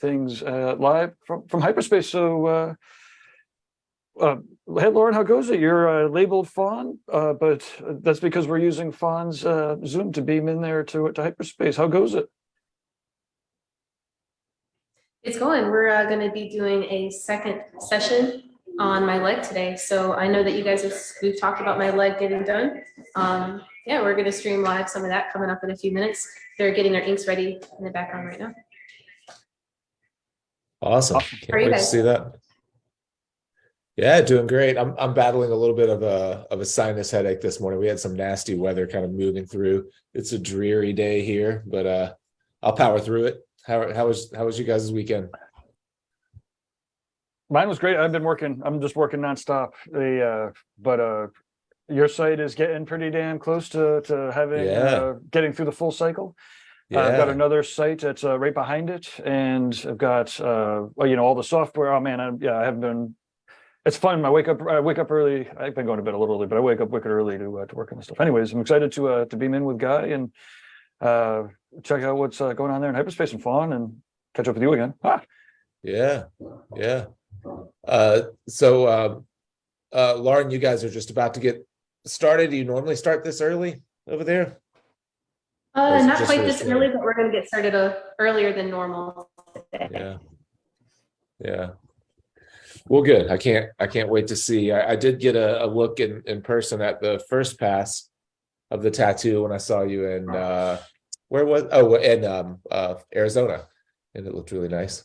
things live from hyperspace. So, hey, Lauren, how goes it? You're labeled Fawn, but that's because we're using Fawn's Zoom to beam in there to hyperspace. How goes it? It's going. We're going to be doing a second session on my leg today. So I know that you guys we've talked about my leg getting done. Yeah, we're going to stream live some of that coming up in a few minutes. They're getting their inks ready in the background right now. Awesome. Can't wait to see that. Yeah, doing great. I'm battling a little bit of a sinus headache this morning. We had some nasty weather kind of moving through. It's a dreary day here, but I'll power through it. How was you guys' weekend? Mine was great. I'm just working nonstop. But your site is getting pretty damn close to having getting through the full cycle. I've got another site that's right behind it, and I've got all the software. Oh man, I haven't been. It's fun. I wake up early. I've been going to bed a little early, but I wake up wicked early to work on this stuff. Anyways, I'm excited to beam in with Guy and check out what's going on there in hyperspace and Fawn, and catch up with you again. Yeah. So Lauren, you guys are just about to get started. Do you normally start this early over there? Not quite this early, but we're going to get started earlier than normal today. Yeah. Well, good. I can't wait to see. I did get a look in person at the first pass of the tattoo when I saw you in Arizona, and it looked really nice.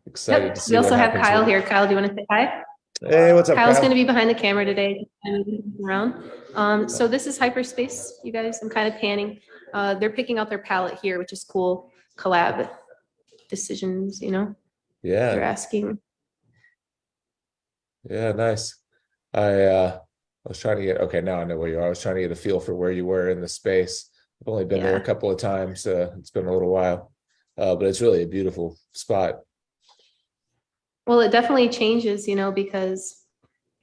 Excited to see. We also have Kyle here. Kyle, do you want to say hi? Hey, what's up, Kyle's Kyle? going to be behind the camera today around. So this is hyperspace, you guys. I'm kind of panning. They're picking out their palette here, which is cool. Collab decisions, Yeah. They're asking. Yeah, nice. I was trying to get, now I know where you are. I was trying to get a feel for where you were in the space. I've only been there a couple of times. It's been a little while, but it's really a beautiful spot. Well, it definitely changes, because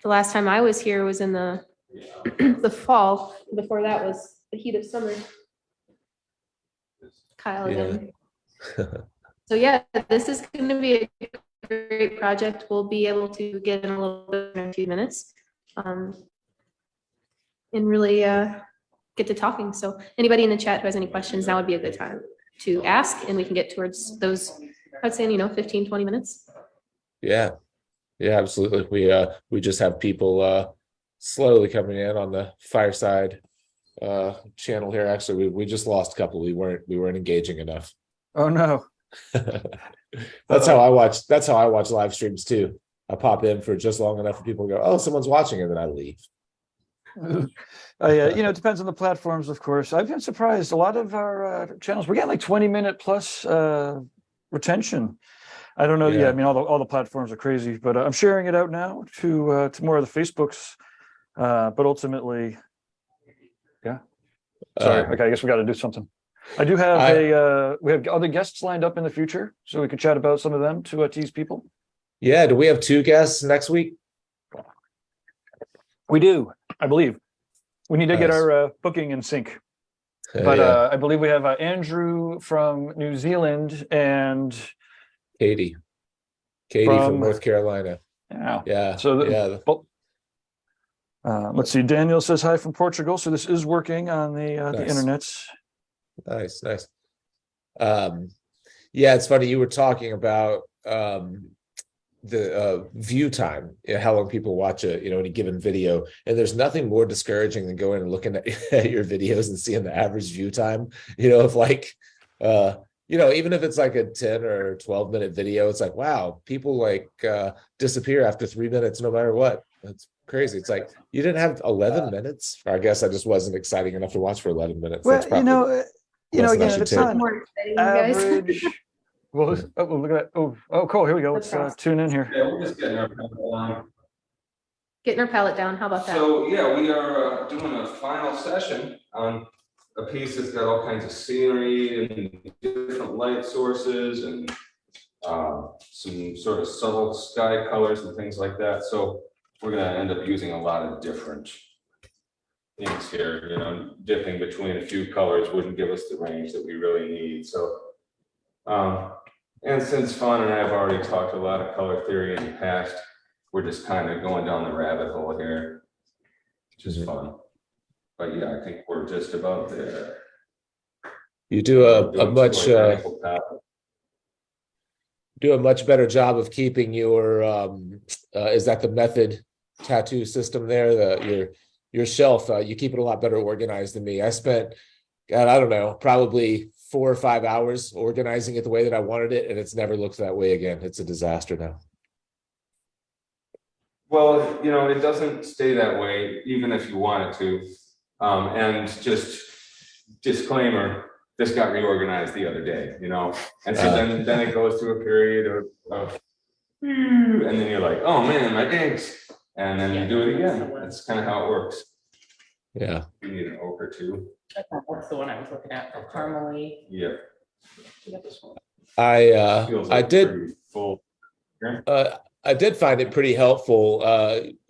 the last time I was here was in the the fall. Before that was the heat of summer. Kyle again. So yeah, this is going to be a great project. We'll be able to get in a little bit in a few minutes, and really get to talking. So anybody in the chat who has any questions, now would be a good time to ask, and we can get towards those, I'd say, 15, 20 minutes. Yeah, absolutely. We just have people slowly coming in on the Fireside channel here. Actually, we just lost a couple. We weren't engaging enough. Oh no. That's how I watch live streams too. I pop in for just long enough for people to go, oh, someone's watching, and then I leave. It depends on the platforms, of course. I've been surprised. A lot of our channels, we're getting like 20-minute plus retention. I don't know. Yeah, I mean, all the platforms are crazy, but I'm sharing it out now to more of the Facebooks. But ultimately, sorry. Okay, I guess we got to do something. I do have we have other guests lined up in the future, so we could chat about some of them to tease people. Yeah, do we have 2 guests next week? We do, I believe. We need to get our booking in sync. But I believe we have Andrew from New Zealand and Katie from North Carolina. Yeah. So let's see. Daniel says hi from Portugal. So this is working on the internets. Nice. Yeah, it's funny. You were talking about the view time, how long people watch any given video, and there's nothing more discouraging than going and looking at your videos and seeing the average view time. If like even if it's like a 10 or 12 minute video, it's like, wow, people disappear after 3 minutes no matter what. That's crazy. It's like, you didn't have 11 minutes. I guess I just wasn't exciting enough to watch for 11 minutes. Well, again, it's not more average. Well, look at that. Oh, cool. Here we go. Let's tune in here. Yeah, we're just getting our palette down. Getting our palette down. How about that? So yeah, we are doing a final session on a piece that's got all kinds of scenery and different light sources and some sort of subtle sky colors and things like that. So we're going to end up using a lot of different things here. Dipping between a few colors wouldn't give us the range that we really need. So And since Fawn and I have already talked a lot of color theory in the past, we're just kind of going down the rabbit hole here, which is fun. But yeah, I think we're just about there. You do a much better job of keeping your is that the method tattoo system there, your shelf, you keep it a lot better organized than me. I spent, God, I don't know, probably 4 or 5 hours organizing it the way that I wanted it, and it's never looked that way again. It's a disaster now. Well, you know, it doesn't stay that way, even if you want it to. And just disclaimer, this got reorganized the other day, you know? And so then it goes through a period of and then you're like, oh man, my inks. And then you do it again. That's kind of how it works. Yeah. You need an ochre too. That's the one I was looking at, the caramely. Yeah. I did full. I did find it pretty helpful,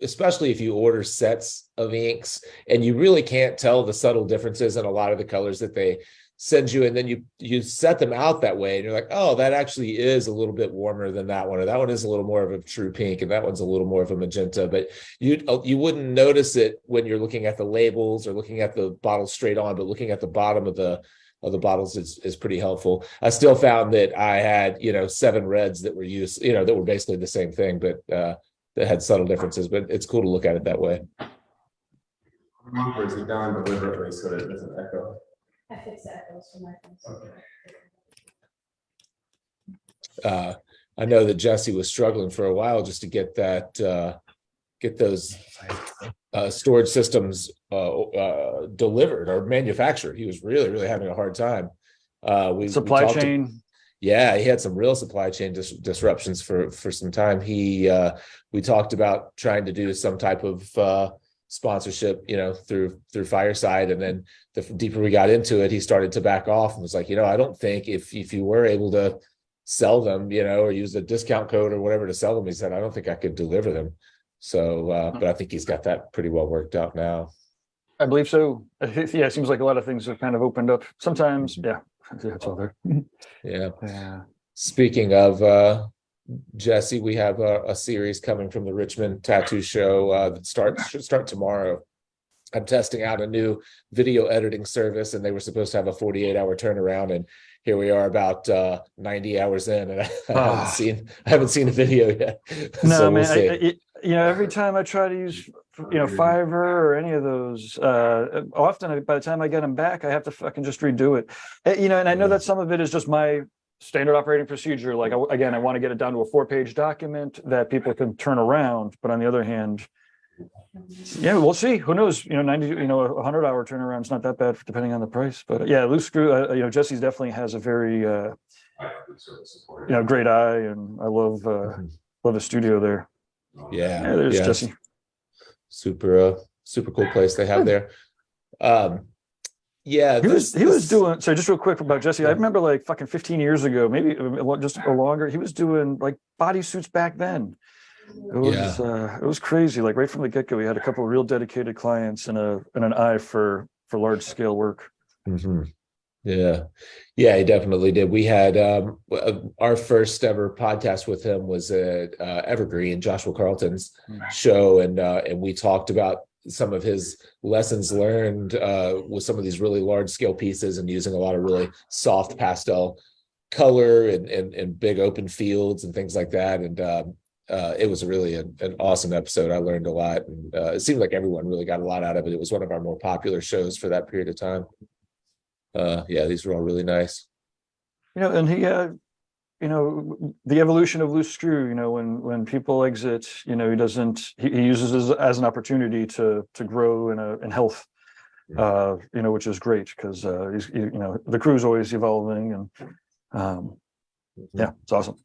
especially if you order sets of inks and you really can't tell the subtle differences in a lot of the colors that they send you, and then you set them out that way and you're like, oh, that actually is a little bit warmer than that one, or that one is a little more of a true pink and that one's a little more of a magenta, but you wouldn't notice it when you're looking at the labels or looking at the bottle straight on, but looking at the bottom of the bottles is pretty helpful. I still found that I had, 7 reds that were used, that were basically the same thing, but that had subtle differences, but it's cool to look at it that way. Numbers are down deliberately so that it doesn't echo. I fixed the echoes for my phones. I know that Jesse was struggling for a while just to get those storage systems delivered or manufactured. He was really, really having a hard time. Supply chain. Yeah, he had some real supply chain disruptions for some time. We talked about trying to do some type of sponsorship, through Fireside, and then the deeper we got into it, he started to back off and was like, I don't think if you were able to sell them, or use a discount code or whatever to sell them, he said, I don't think I could deliver them. So, but I think he's got that pretty well worked out now. I believe so. Yeah, it seems like a lot of things have kind of opened up. Sometimes, yeah, it's all there. Yeah. Speaking of Jesse, we have a series coming from the Richmond Tattoo Show that should start tomorrow. I'm testing out a new video editing service, and they were supposed to have a 48-hour turnaround, and here we are about 90 hours in, and I haven't seen a video yet. No, so man, we'll every time I try to use Fiverr or any of those, often by the time I get them back, I have to fucking just redo it. And I know that some of it is just my standard operating procedure. Like, I want to get it down to a 4-page document that people can turn around. But on the other hand, yeah, we'll see. Who knows? 90, a 100-hour turnaround is not that bad depending on the price. But yeah, loose screw. Jesse's definitely has a very, great eye, and I love the studio there. Yeah, there's Jesse. Super cool place they have there. Yeah, he was doing. So just real quick about Jesse, I remember like fucking 15 years ago, maybe just or longer. He was doing like bodysuits back then. It was crazy. Like right from the get go, we had a couple of real dedicated clients and an eye for large scale work. Mm-hmm. Yeah, he definitely did. We had our first ever podcast with him was at Evergreen, Joshua Carlton's show, and we talked about some of his lessons learned with some of these really large scale pieces and using a lot of really soft pastel color and big open fields and things like that. And it was really an awesome episode. I learned a lot, and it seemed like everyone really got a lot out of it. It was one of our more popular shows for that period of time. These were all really nice. And he the evolution of loose screw, when people exit, he uses it as an opportunity to grow in health, which is great because he's the crew's always evolving, and it's awesome.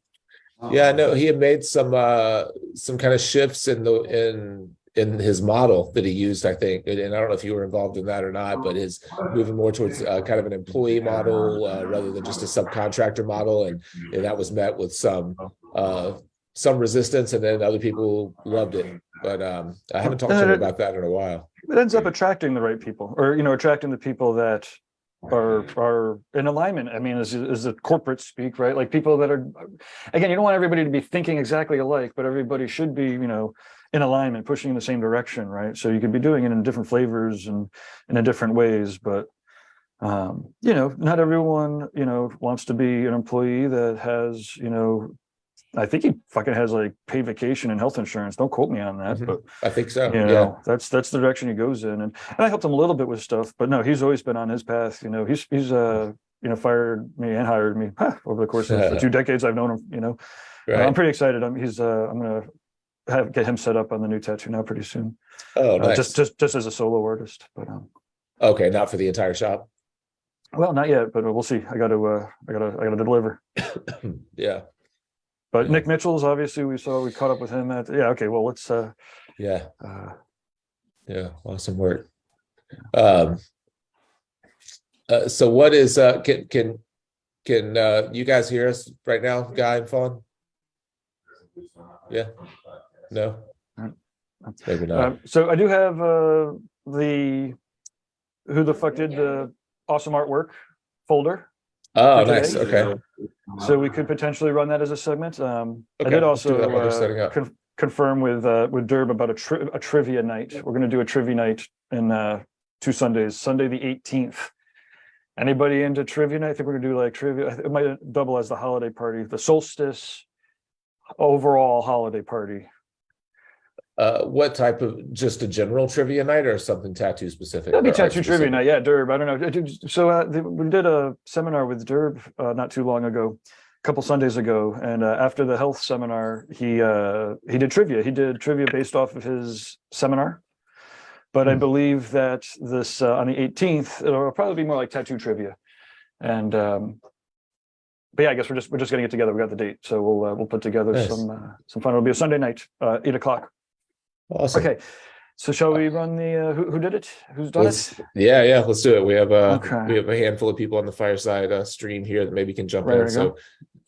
Yeah, no, he had made some kind of shifts in his model that he used, I think, and I don't know if you were involved in that or not, but is moving more towards kind of an employee model rather than just a subcontractor model, and that was met with some resistance, and then other people loved it. But I haven't talked to him about that in a while. It ends up attracting the right people, or attracting the people that are in alignment. I mean, is the corporate speak, right? Like people that are, again, you don't want everybody to be thinking exactly alike, but everybody should be, in alignment, pushing in the same direction, right? So you could be doing it in different flavors and in different ways, but not everyone, wants to be an employee that has, I think he fucking has like paid vacation and health insurance. Don't quote me on that, but I think so. Yeah. that's the direction he goes in. And I helped him a little bit with stuff, but no, he's always been on his path. He's fired me and hired me over the course of the 2 decades I've known him. Right. I'm pretty excited. I'm gonna get him set up on the new TattooNow pretty soon. Oh, nice. Just as a solo artist, but okay, not for the entire shop. well, not yet, but we'll see. I gotta deliver. Yeah. But Yeah. Nick Mitchell's obviously we caught up with him at okay, well let's Yeah. Awesome work. So what is can you guys hear us right now, Guy and Fawn? Yeah. No. Maybe not. so I do have the Who the Fuck Did the Awesome Artwork folder. Oh, for nice. today. Okay. So we could potentially run that as a segment. I Okay, did let's do that while you're also setting up. confirm with Derb about a trivia night. We're going to do a trivia night in 2 Sundays. Sunday the 18th. Anybody into trivia night? I think we're going to do like trivia. It might double as the holiday party, the solstice overall holiday party. What type of, just a general trivia night or something tattoo specific? That'd be or art tattoo trivia specific? night. Yeah, Derb. I don't know. So we did a seminar with Derb not too long ago, a couple Sundays ago, and after the health seminar, he did trivia. He did trivia based off of his seminar. But I believe that this on the 18th, it'll probably be more like tattoo trivia. And but yeah, I guess we're just getting it together. We got the date, so we'll put together Nice. some fun. It'll be a Sunday night, 8 o'clock. Awesome. Okay. So shall we run the who did it? Who's done it? Yeah, let's do it. We have Okay. we have a handful of people on the Fireside stream here that maybe can jump There in. we So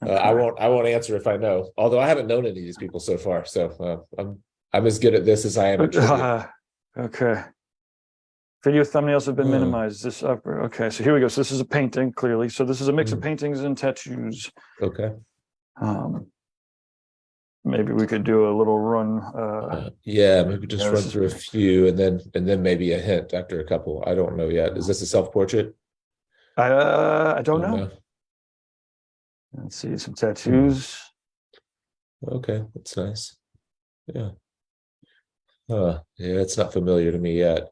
go. I won't answer if I know. Although I haven't known any of these people so far, so I'm as good at this as I am at trivia. Okay. Video thumbnails have been Hmm. minimized. This upper. Okay, so here we go. So this is a painting, clearly. So this is a mix of Hmm. paintings and tattoos. Okay. Maybe we could do a little run. Yeah, maybe just yeah, run this is- through a few and then maybe a hint after a couple. I don't know yet. Is this a self-portrait? I don't know. Let's see some tattoos. Okay, that's nice. Yeah. Yeah, it's not familiar to me yet.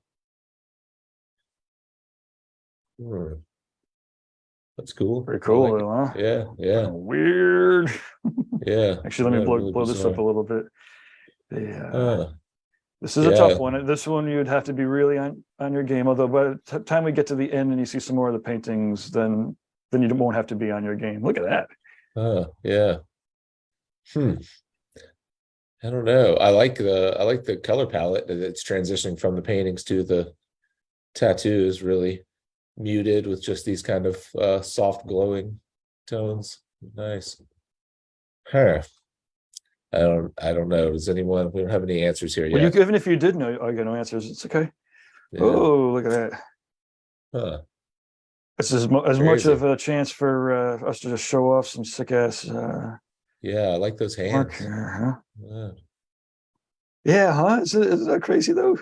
That's cool. Pretty cool, I like though, huh? it. Yeah. Weird. Yeah. Actually, let me Yeah, really blow this up a bizarre. little bit. Yeah. This is a yeah. tough one. This one you'd have to be really on your game. Although by the time we get to the end and you see some more of the paintings, then you won't have to be on your game. Look at that. Yeah. I don't know. I like the color palette that it's transitioning from the paintings to the tattoos, really muted with just these kind of soft glowing tones. Nice. I don't know. Does anyone, we don't have any answers here Well, yet. even if you did know, I got no answers. It's okay. Yeah. Oh, look at that. This is as much Crazy. of a chance for us to just show off some sick ass Yeah, I like those hands. work here, huh? Yeah. Yeah, huh? Is that crazy though?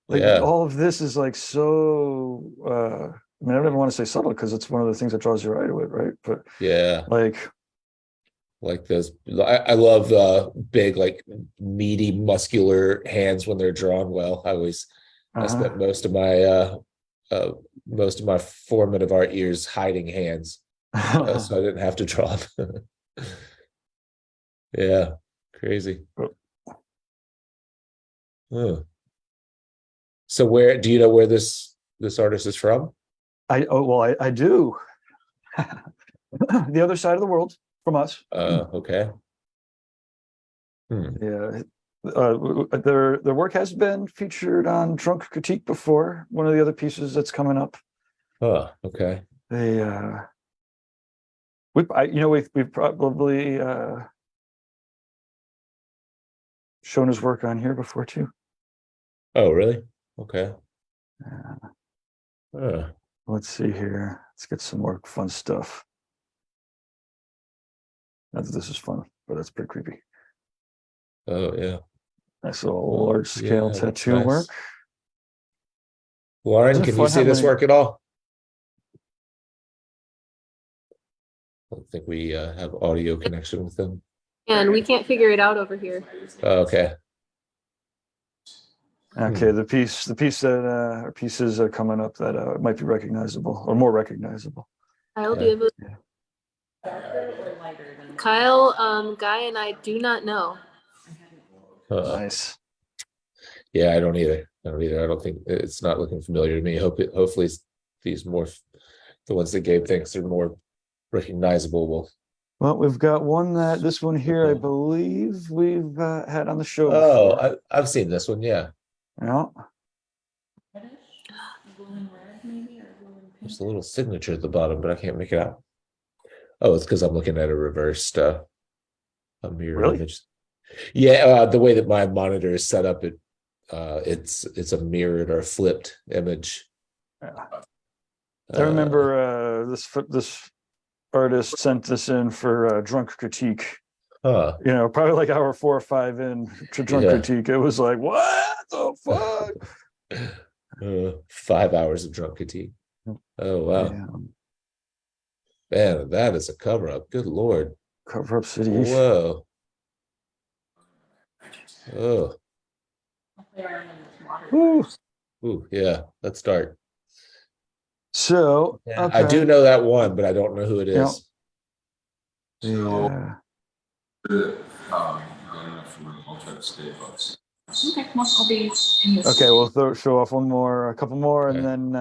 Like Yeah. all of this is like so I mean, I don't even want to say subtle because it's one of the things that draws your eye to it, right? But Yeah. Like those, I love big, like meaty, muscular hands when they're drawn well. I spent most of my formative art years hiding hands, so I didn't have to draw them. Yeah, crazy. So where do you know where this artist is from? I do. The other side of the world from us. Okay. Yeah. Their work has been featured on Drunk Critique before. One of the other pieces that's coming up. Okay. We've probably shown his work on here before too. Oh, really? Okay. Let's see here. Let's get some more fun stuff. Not that this is fun, but that's pretty creepy. Oh yeah. Nice little large scale Yeah, that's tattoo nice. work. Lauren, Isn't it can you fun see how this many- work at all? I don't think we have audio connection with them. And we can't figure it out over here. Oh, okay. Okay, the piece that or pieces are coming up that might be recognizable or more recognizable. Kyle, do Yeah. you have Darker or lighter than? Kyle, Guy and I do not know. Nice. Yeah, I don't either. I don't think it's not looking familiar to me. Hopefully these more, the ones that Gabe thinks are more recognizable. Well, we've got this one here, I Okay. believe we've had on the show. Oh, before. I've seen this one. Yeah, Yeah. Reddish? Glowing red maybe, or glowing pink? there's a little signature at the bottom, but I can't make it out. Oh, it's because I'm looking at a reversed a mirror Really? image. Yeah, the way that my monitor is set up, it's a mirrored or flipped image. Yeah. I remember this artist sent this in for drunk critique. Probably like hour 4 or 5 in to drunk critique. It was like, what the fuck? 5 hours of drunk critique. Oh wow. Yeah. Man, that is a cover up. Good Lord. Cover up city. Whoa. Oh. I'll play around in this water. Woo. Ooh, yeah, that's dark. So Yeah, I do know that one, but I don't know who it is. Yeah. I'll try to stay close. Okay, well, I'll be in this. Okay, we'll show off a couple more, and Okay. then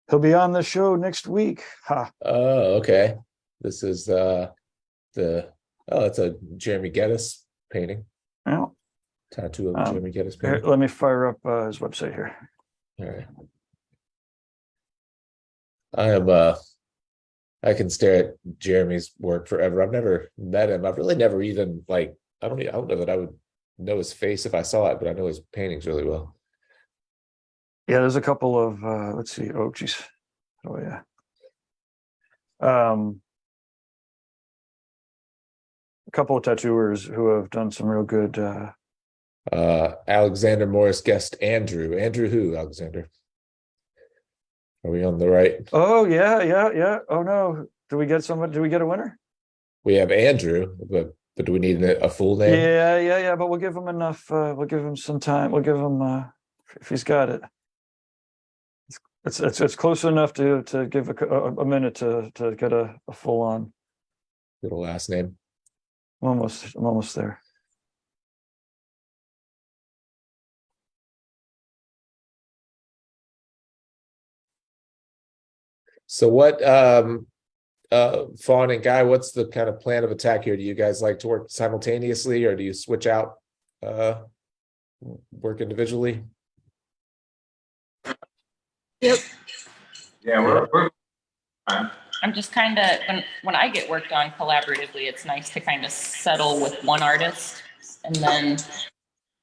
he'll be on the show next week. Ha. Oh, okay. This is it's a Jeremy Geddes painting. Yeah. Tattoo of Jeremy Geddes Here, painting. let me fire up his website here. All right. I can stare at Jeremy's work forever. I've never met him. I've really never even I don't know that I would know his face if I saw it, but I know his paintings really well. Yeah, there's a couple of let's see. Oh, geez. Oh yeah. A couple of tattooers who have done some real good Alexander Morris guest Andrew. Andrew who, Alexander? Are we on the right? Oh yeah. Oh no. Do we get a winner? We have Andrew, but do we need a full name? Yeah. But we'll give him enough. We'll give him some time. We'll give him if he's got it. It's close enough to give a minute to get a full on. Get a last name. I'm almost there. So what Fawn and Guy, what's the kind of plan of attack here? Do you guys like to work simultaneously, or do you switch out work individually? Yep. Yeah, we're I'm just kind of, when I get worked on collaboratively, it's nice to kind of settle with one artist and then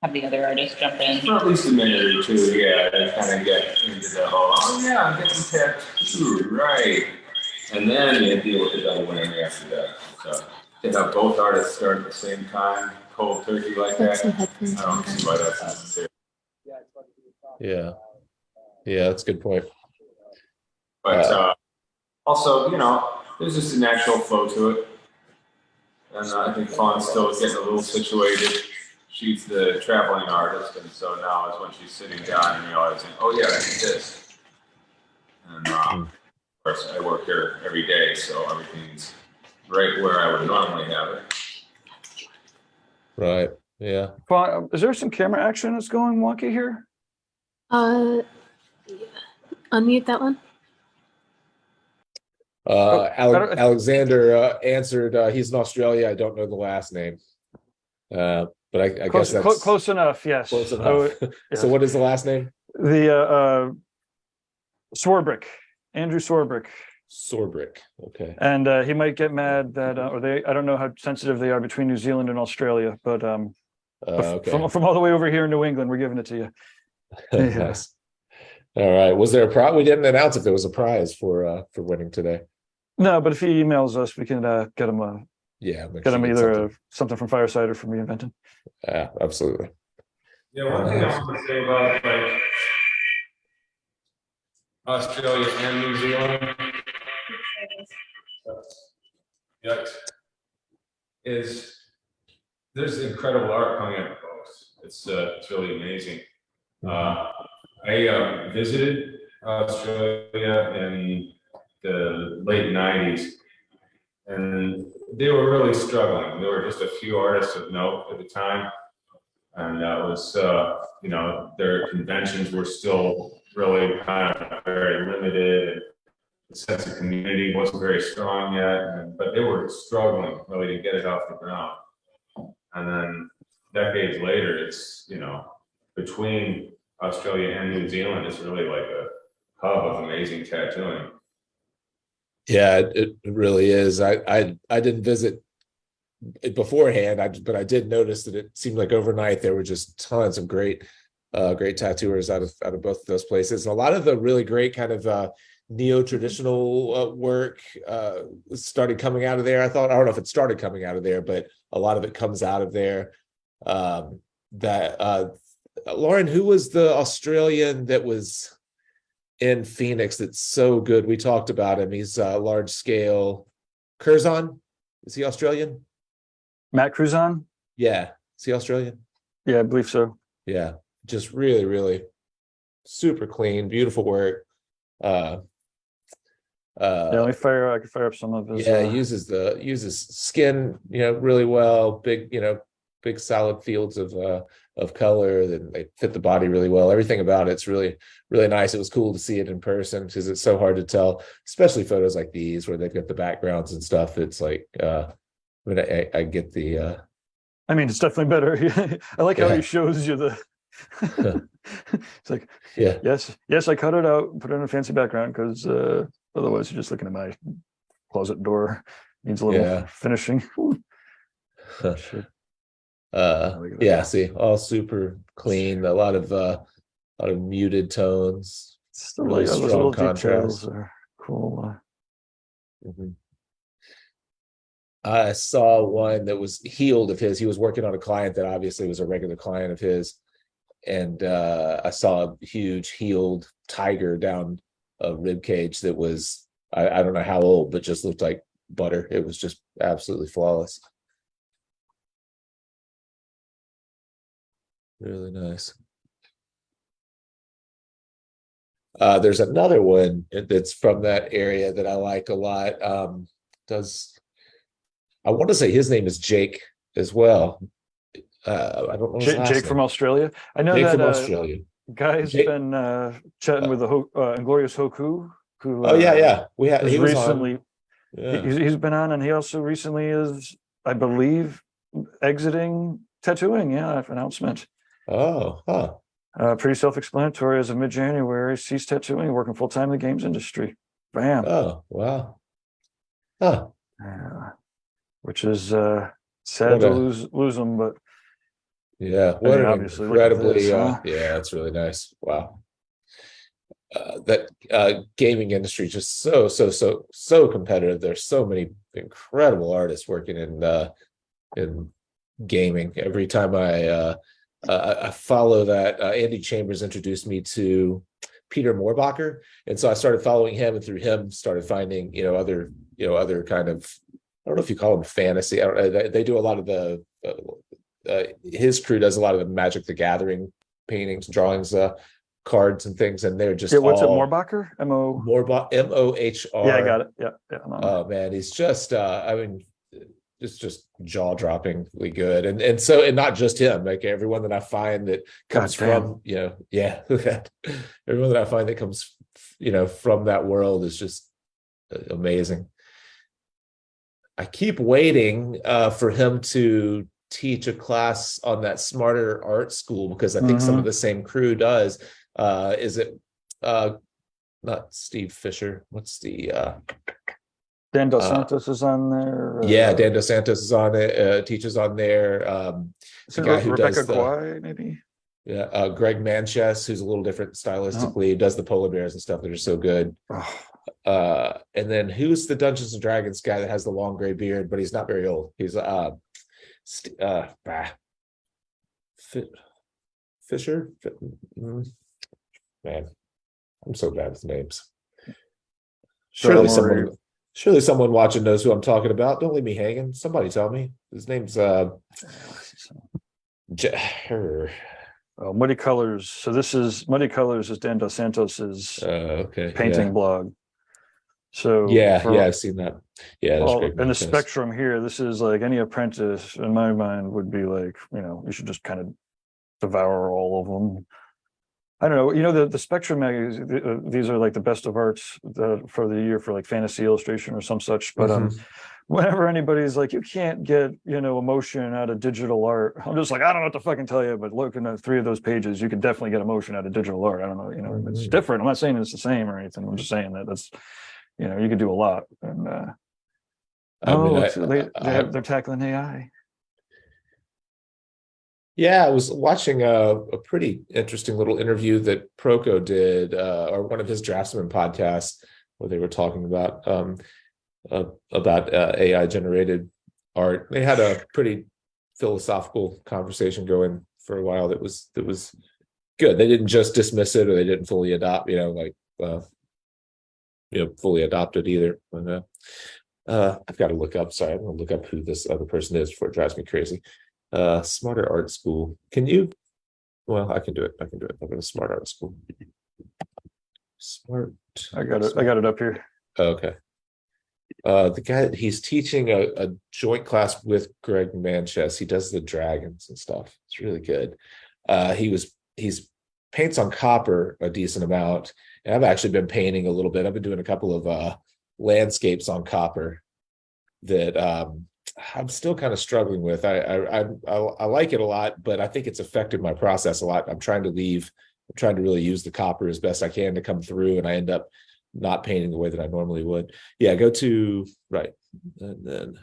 have the other artist jump in. for at least a minute or two, yeah, to kind of get into the whole, oh yeah, I'm getting tattooed, right. And then you deal with it on winning after that. So to have both artists start at the same time, cold turkey like Got that, some I headphones don't on. see why that's necessary. Yeah, that's a good point. But also, there's just a natural flow to it. And I think Fawn's still getting a little situated. She's the traveling artist, and so now is when she's sitting down and realizing, oh yeah, I need this. And of course, I work here every day, so everything's right where I would normally have it. Right. Yeah. Fine. Is there some camera action that's going wonky here? Yeah. Unmute that one. Alexander answered, he's in Australia. I don't know the last name. But I guess that's close enough. Yes. close enough. So what is the last name? The Swarbrick, Andrew Swarbrick. Sorbrick. Okay. And he might get mad that, I don't know how sensitive they are between New Zealand and Australia, but Okay. from all the way over here in New England, we're giving it to you. Yeah. Nice. All right. Was there a prize? We didn't announce if there was a prize for winning today. No, but if he emails us, we can get him Make get sure him you get either something. something from Fireside or from Reinventing. Yeah, absolutely. Yeah, one thing I want to say about like Australia and New Zealand. Yet, is there's incredible art coming out of both. It's really amazing. I visited Australia in the late '90s, and they were really struggling. There were just a few artists of note at the time, and that was their conventions were still really kind of very limited. The sense of community wasn't very strong yet, but they were struggling really to get it off the ground. And then decades later, it's, between Australia and New Zealand, it's really like a hub of amazing tattooing. Yeah, it really is. I didn't visit it beforehand, but I did notice that it seemed like overnight there were just tons of great tattooers out of both of those places. And a lot of the really great kind of neo-traditional work started coming out of there. I don't know if it started coming out of there, but a lot of it comes out of there. Lauren, who was the Australian that was in Phoenix that's so good? We talked about him. He's large scale. Curzon, is he Australian? Matt Cruzon? Yeah, is he Australian? Yeah, I believe so. Yeah, just really, really super clean, beautiful work. Yeah, let me I can fire up some of his. Yeah, uses skin, really well. Big solid fields of color. Then they fit the body really well. Everything about it's really, really nice. It was cool to see it in person because it's so hard to tell, especially photos like these where they've got the backgrounds and stuff. It's like, I get the. I mean, it's definitely better. I like how he shows you the. It's like, yes, I cut it out and put it in a fancy background because otherwise you're just looking at my closet door. Needs a little finishing. See, all super clean. A lot of muted tones. Still really those strong little contrast. details are cool. I saw one that was healed of his. He was working on a client that obviously was a regular client of his. And I saw a huge healed tiger down a rib cage that was, I don't know how old, but just looked like butter. It was just absolutely flawless. Really nice. There's another one that's from that area that I like a lot. I want to say his name is Jake as well. I don't know his last Jake name. from Australia. I know Jake that from Australia. Guy's been chatting with the Inglorious Hoku. Who? We had he was recently. On. He's been on, and he also recently is, I believe, exiting tattooing. Yeah, announcement. Pretty self-explanatory. As of mid-January, ceased tattooing, working full-time in the games industry. Bam. Oh, wow. Which is sad to lose him, but what an obviously incredibly this, it's really nice. Wow. That gaming industry just so competitive. There's so many incredible artists working in gaming. Every time I follow that, Andy Chambers introduced me to Peter Moorbacher, and so I started following him, and through him started finding other kind of, I don't know if you call them fantasy. They do a lot of the his crew does a lot of the Magic the Gathering paintings, drawings, cards and things, and they're just what's it, Moorbacher? Mohr. Yeah, I got it. Yeah. Oh man, he's just it's just jaw-droppingly good, and not just him, like everyone that I find that comes from everyone that I find that comes from that world is just amazing. I keep waiting for him to teach a class on that Smarter Art School because I think some of the same crew does. Is it not Steve Fisher? What's the Dan Dos Santos is on there. Dan Dos Santos is on it. Teaches on there. The guy who Rebecca does Guay, maybe. Yeah, Greg Manchess, who's a little different stylistically, does the polar bears and stuff that are so good. And then who's the Dungeons and Dragons guy that has the long gray beard, but he's not very old. He's Fisher. Man, I'm so bad with names. Surely someone watching knows who I'm talking about. Don't leave me hanging. Somebody tell me. His name's Muddy Colors. So this is Muddy Colors is Dan Dos Santos's painting blog. So I've seen that. Yeah, that's great. And the spectrum here, this is like any apprentice in my mind would be like, you should just kind of devour all of them. I don't know, the Spectrum magazine, these are like the best of arts for the year for like fantasy illustration or some such. But whenever anybody's like, you can't get, emotion out of digital art, I'm just like, I don't know what to fucking tell you, but looking at 3 of those pages, you can definitely get emotion out of digital art. I don't know, it's different. I'm not saying it's the same or anything. I'm just saying that that's, you could do a lot. And they're tackling AI. Yeah, I was watching a pretty interesting little interview that Proco did, or one of his Draftsman podcasts, where they were talking about AI generated art. They had a pretty philosophical conversation going for a while that was good. They didn't just dismiss it, or they didn't fully adopt, fully adopt it either. But, I've got to look up. Sorry, I'm going to look up who this other person is before it drives me crazy. Smarter Art School. Can you? Well, I can do it. I'm going to Smart Art School. Smart. I got it up here. Okay. The guy, he's teaching a joint class with Greg Manchess. He does the dragons and stuff. It's really good. He's paints on copper a decent amount. And I've actually been painting a little bit. I've been doing a couple of landscapes on copper that I'm still kind of struggling with. I like it a lot, but I think it's affected my process a lot. I'm trying to really use the copper as best I can to come through, and I end up not painting the way that I normally would. Yeah, go to right. And then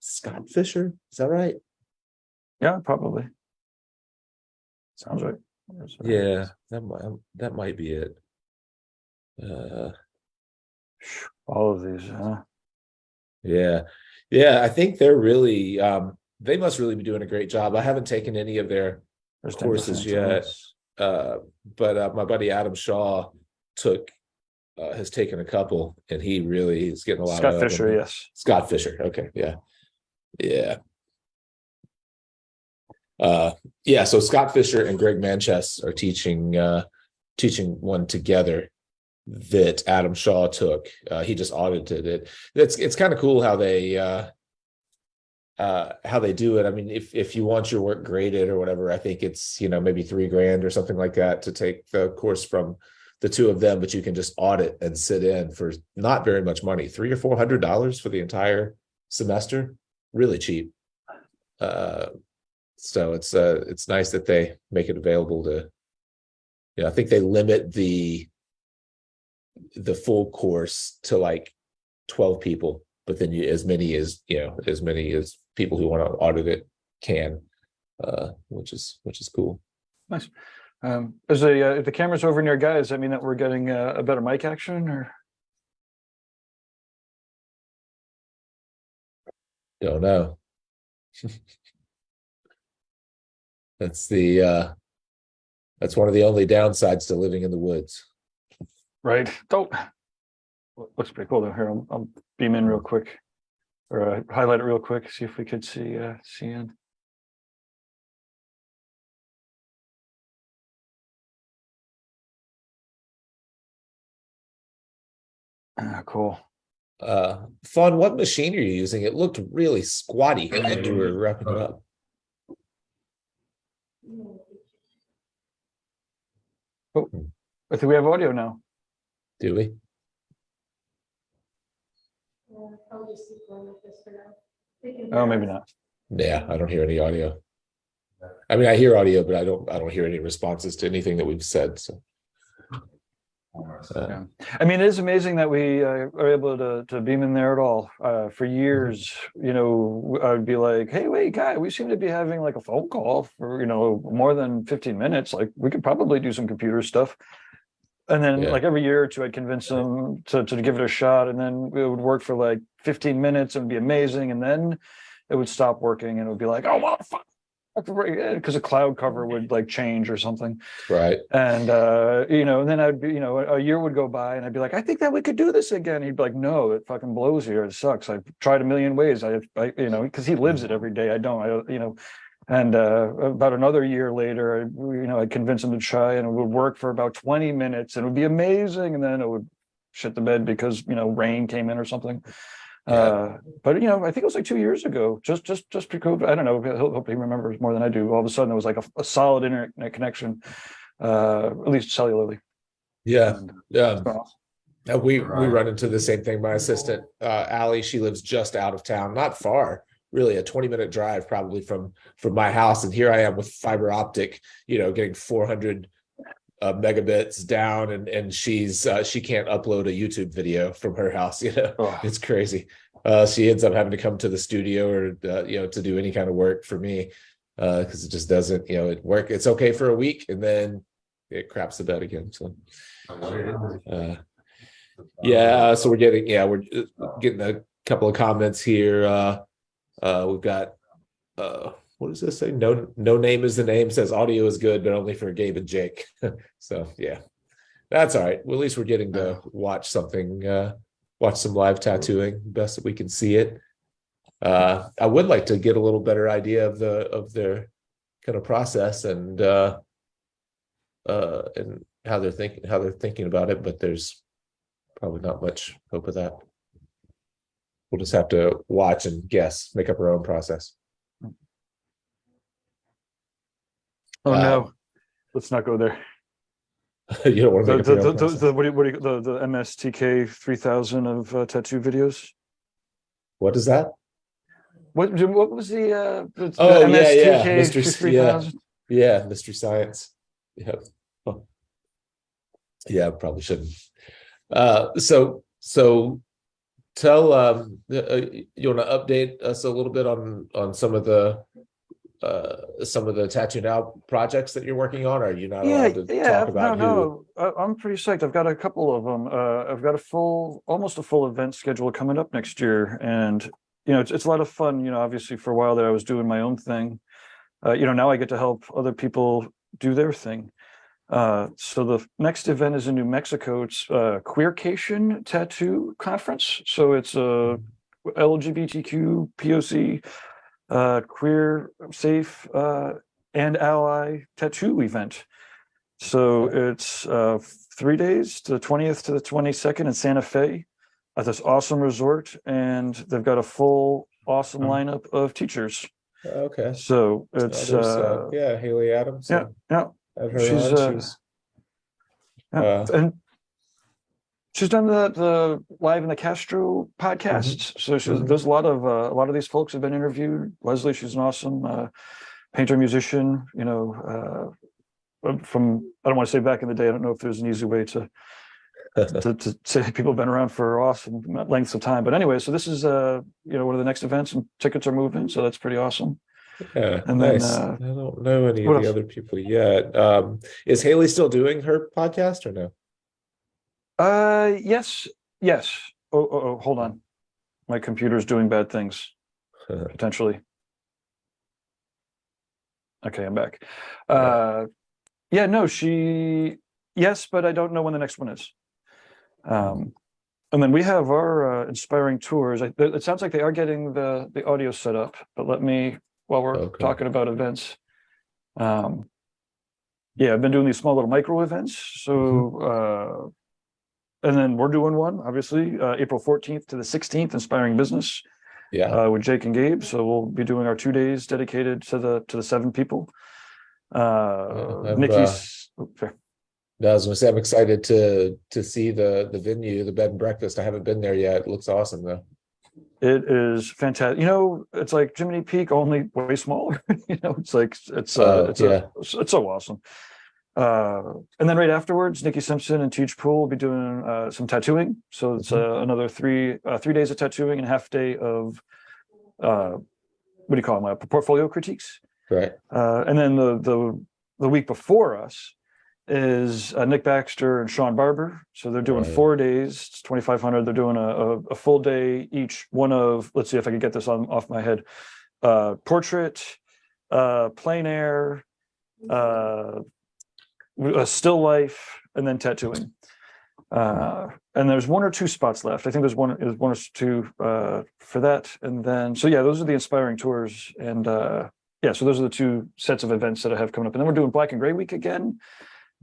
Scott Fisher. Is that right? Yeah, probably. Sounds right. Yeah, that might be it. All of these, huh? Yeah, I think they're really they must really be doing a great job. I haven't taken any of their courses yet, but my buddy Adam Shaw has taken a couple, and he really is getting a lot. Scott Fisher, yes. Scott Fisher. Okay, yeah. So Scott Fisher and Greg Manchess are teaching one together that Adam Shaw took. He just audited it. It's kind of cool how they do it. I mean, if you want your work graded or whatever, I think it's maybe $3,000 or something like that to take the course from the two of them, but you can just audit and sit in for not very much money, $300 or $400 for the entire semester. Really cheap. So it's nice that they make it available to, I think they limit the full course to like 12 people, but then as many as people who want to audit it can, which is cool. Nice. Is the camera's over near guys, does that mean that we're getting a better mic action, or? Don't know. That's one of the only downsides to living in the woods. Right. Looks pretty cool though. Here, I'll beam in real quick, or highlight it real quick. See if we could see in. Cool. Fawn, what machine are you using? It looked really squatty when you were wrapping it up. Oh, I think we have audio now. Do we? Oh, maybe not. Yeah, I don't hear any audio. I mean, I hear audio, but I don't hear any responses to anything that we've said. So Yeah. I mean, it is amazing that we are able to beam in there at all. For years, you know, I would be like, "Hey, wait, guy, we seem to be having like a phone call for, you know, more than 15 minutes. Like, we could probably do some computer stuff." And then, Yeah. like every year or two, I'd convince them to give it a shot, and then it would work for like 15 minutes. It would be amazing, and then it would stop working, and it would be like, "Oh, motherfucker," because a cloud cover would like change or something. Right. And you know, and then I'd be, you know, a year would go by and I'd be like, "I think that we could do this again." He'd be like, "No, it fucking blows here. It sucks. I've tried a million ways." I you know, because he lives it every day. I don't, you know. And about another year later, you know, I convinced him to try, and it would work for about 20 minutes, and it would be amazing. And then it would shit the bed because, you know, rain came in or something. But you know, I think it was like 2 years ago, just pre-COVID. I don't know. Hope he remembers more than I do. All of a sudden, it was like a solid internet connection, at least cellularly. Yeah. And, Yeah. so, We run into the same thing. My assistant, Allie, she lives just out of town, not far, really a 20-minute drive probably from my house. And here I am with fiber optic, you know, getting 400 megabits down, and she can't upload a YouTube video from her house. You know, It's crazy. She ends up having to come to the studio or you know, to do any kind of work for me, because it just doesn't, you know, it's okay for a week and then it craps the bed again. So yeah, so we're getting a couple of comments here. We've got what does this say? No name is the name, says audio is good, but only for Gabe and Jake. So yeah, that's all right. Well, at least we're getting to watch something, watch some live tattooing, best that we can see it. I would like to get a little better idea of their kind of process and how they're thinking about it, but there's probably not much hope of that. We'll just have to watch and guess, make up our own process. oh no, let's not go there. You don't want to make up your own process. The MSTK 3000 of tattoo videos. What is that? What was the MSTK Mystery 3000? Yeah, Mystery Science. Yeah. Oh. Yeah, probably shouldn't. So tell you want to update us a little bit on some of the TattooNow projects that you're working on? Or are you not allowed to talk about no, I'm pretty psyched. I've got a couple of them. I've got almost a full event schedule coming up next year, and you know, it's a lot of fun. You know, obviously for a while there I was doing my own thing. You know, now I get to help other people do their thing. So the next event is in New Mexico. It's Queercation Tattoo Conference. So it's a LGBTQ, POC, queer, safe, and ally tattoo event. So it's 3 days, the 20th to the 22nd in Santa Fe at this awesome resort, and they've got a full awesome lineup of teachers. Okay. So it's Haley Adams. Yeah. She's and she's done the Live in the Castro podcasts. So there's a lot of these folks have been interviewed. Leslie, she's an awesome painter, musician. You know, from, I don't want to say back in the day. I don't know if there's an easy way to say people have been around for awesome lengths of time. But anyway, so this is you know, one of the next events, and tickets are moving, so that's pretty awesome. Yeah, and nice. Then, I don't know any of the other people yet. Is Haley still doing her podcast or no? Yes. Oh, hold on. My computer's doing bad things, potentially. Okay, I'm back. Yeah, no, yes, but I don't know when the next one is. And then we have our inspiring tours. It sounds like they are getting the audio set up, but let me, while we're talking about events. Yeah, I've been doing these small little micro events. So, and then we're doing one, obviously, April 14th to the 16th, Inspiring Business. Yeah. With Jake and Gabe. So we'll be doing our 2 days dedicated to the 7 people. Nikki's I was gonna say, I'm excited to see the venue, the bed and breakfast. I haven't been there yet. It looks awesome though. It is fantastic. You know, it's like Jiminy Peak, only way smaller. You know, it's like it's so awesome. And then right afterwards, Nikki Simpson and Teach Pool will be doing some tattooing. So it's another three days of tattooing and a half day of what do you call them? Portfolio critiques. Right. And then the week before us is Nick Baxter and Sean Barber. So they're doing 4 days. It's 2,500. They're doing a full day each. One of, let's see if I can get this off my head. Portrait, plein air, a still life, and then tattooing. And there's 1 or 2 spots left. I think there's one or two for that. And then, so yeah, those are the inspiring tours. And yeah, so those are the 2 sets of events that I have coming up. And then we're doing Black and Gray Week again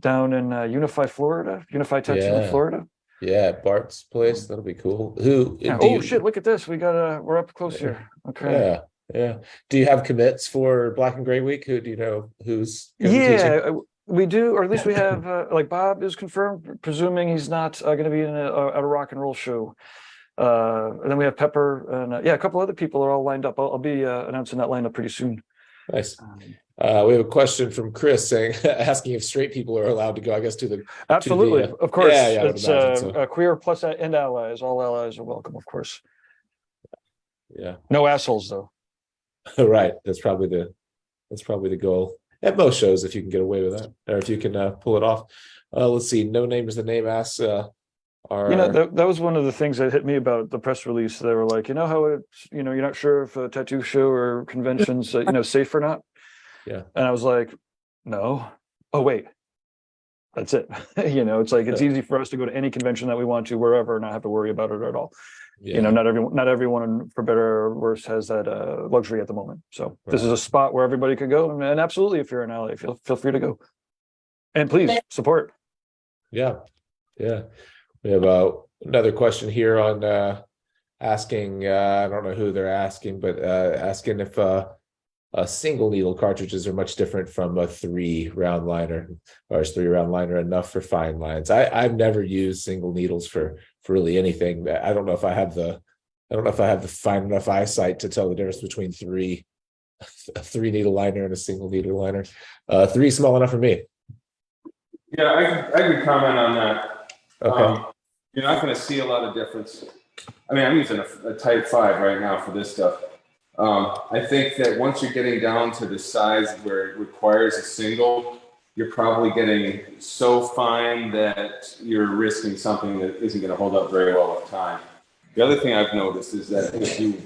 down in Unify Tattoo in Florida. Yeah, Bart's place. That'll be cool. Who? Yeah. Oh shit! Look at this. We're up close here. Okay. Yeah. Do you have commits for Black and Gray Week? Who do you know? Who's? Yeah, we do, or at least we have. Like Bob is confirmed, presuming he's not going to be in at a rock and roll show. And then we have Pepper and a couple other people are all lined up. I'll be announcing that lineup pretty soon. Nice. We have a question from Chris asking if straight people are allowed to go, I guess, to the... Absolutely, to the, of course. Yeah, it's so. Queer plus and allies. All allies are welcome, of course. Yeah. No assholes, though. Right. That's probably the goal. At most shows, if you can get away with that, or if you can pull it off. Let's see. No Name is the Name asks... that was one of the things that hit me about the press release. They were like, how it's, you're not sure if a tattoo show or convention's, safe or not. Yeah. And I was like, no. Oh, wait. That's it. It's like, it's easy for us to go to any convention that we want to, wherever, and not have to worry about it at all. Yeah. Not everyone, for better or worse, has that luxury at the moment. So This is a spot where everybody could go. And absolutely, if you're an ally, feel free to go. And please support. Yeah. Yeah. We have another question here on asking, I don't know who they're asking, but asking if single needle cartridges are much different from a 3-round liner, or is 3-round liner enough for fine lines? I've never used single needles for really anything. I don't know if I have the fine enough eyesight to tell the difference between a 3-needle liner and a single needle liner. 3 is small enough for me. Yeah, I could comment on that. Okay. You're not going to see a lot of difference. I mean, I'm using a Type 5 right now for this stuff. I think that once you're getting down to the size where it requires a single, you're probably getting so fine that you're risking something that isn't going to hold up very well with time. The other thing I've noticed is that if you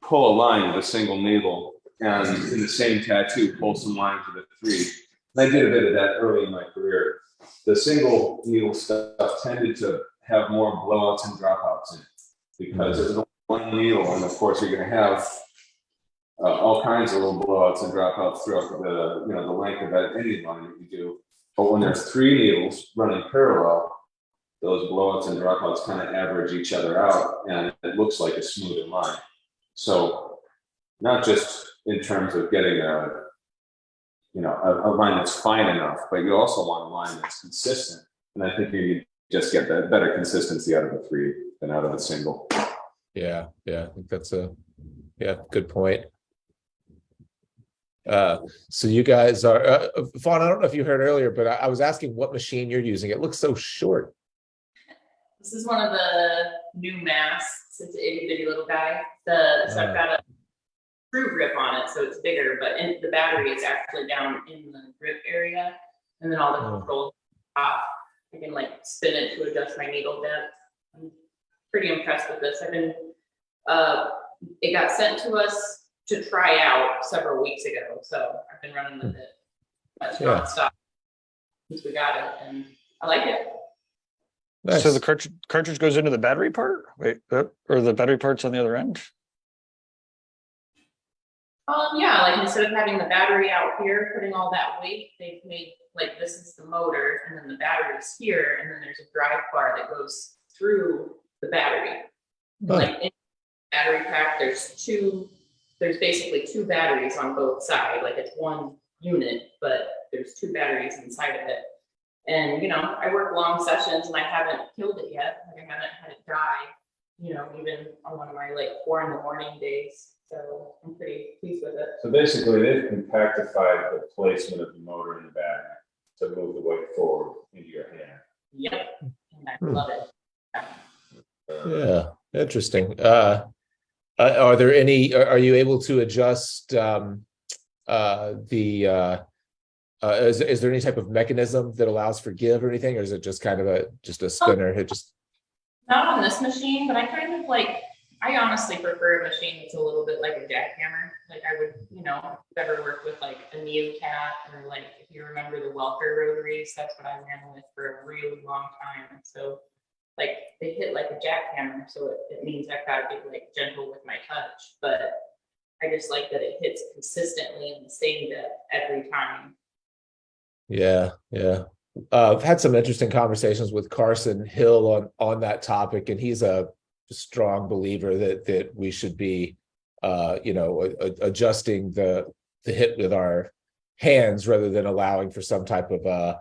pull a line with a single needle and in the same tattoo, pull some line to the 3, and I did a bit of that early in my career, the single needle stuff tended to have more blowouts and dropouts in it because there's only one needle, and of course you're going to have all kinds of little blowouts and dropouts throughout the length of any line that you do. But when there's 3 needles running parallel, those blowouts and dropouts kind of average each other out, and it looks like a smoother line. So not just in terms of getting a line that's fine enough, but you also want a line that's consistent. And I think you just get that better consistency out of the 3 than out of a single. Yeah, I think that's a good point. So you guys are Fawn, I don't know if you heard earlier, but I was asking what machine you're using. It looks so short. This is one of the new masks. It's an itty bitty little guy. So I've got a screw grip on it, so it's bigger, but the battery is actually down in the grip area, and then all the controls off. I can spin it to adjust my needle depth. I'm pretty impressed with this. It got sent to us to try out several weeks ago, so I've been running with it nonstop since we got it, and I like it. Nice. So the cartridge goes into the battery part? Wait, or the battery part's on the other end? Yeah, instead of having the battery out here, putting all that weight, they've made this is the motor, and then the battery's here, and then there's a drive bar that goes through the battery. In the battery pack, there's basically 2 batteries on both sides. It's one unit, but there's 2 batteries inside of it. And I work long sessions, and I haven't killed it yet. I haven't had it die, even on one of my 4 in the morning days. So I'm pretty pleased with it. So basically, they've compactified the placement of the motor and the battery. to move the white forward into your hand. Yep, and I love it. Yeah, interesting. Are there any? Are you able to adjust is there any type of mechanism that allows for give or anything, or is it just kind of a spinner? It just Not on this machine, but I kind of like, I honestly prefer a machine that's a little bit like a jackhammer. Like I would, you know, better work with like a Neocat, or like, if you remember the Welker rotaries, that's what I ran with for a really long time. So like they hit like a jackhammer, so it means I've got to be like gentle with my touch, but I just like that it hits consistently in the same depth every time. yeah. I've had some interesting conversations with Carson Hill on that topic, and he's a strong believer that we should be adjusting the hit with our hands rather than allowing for some type of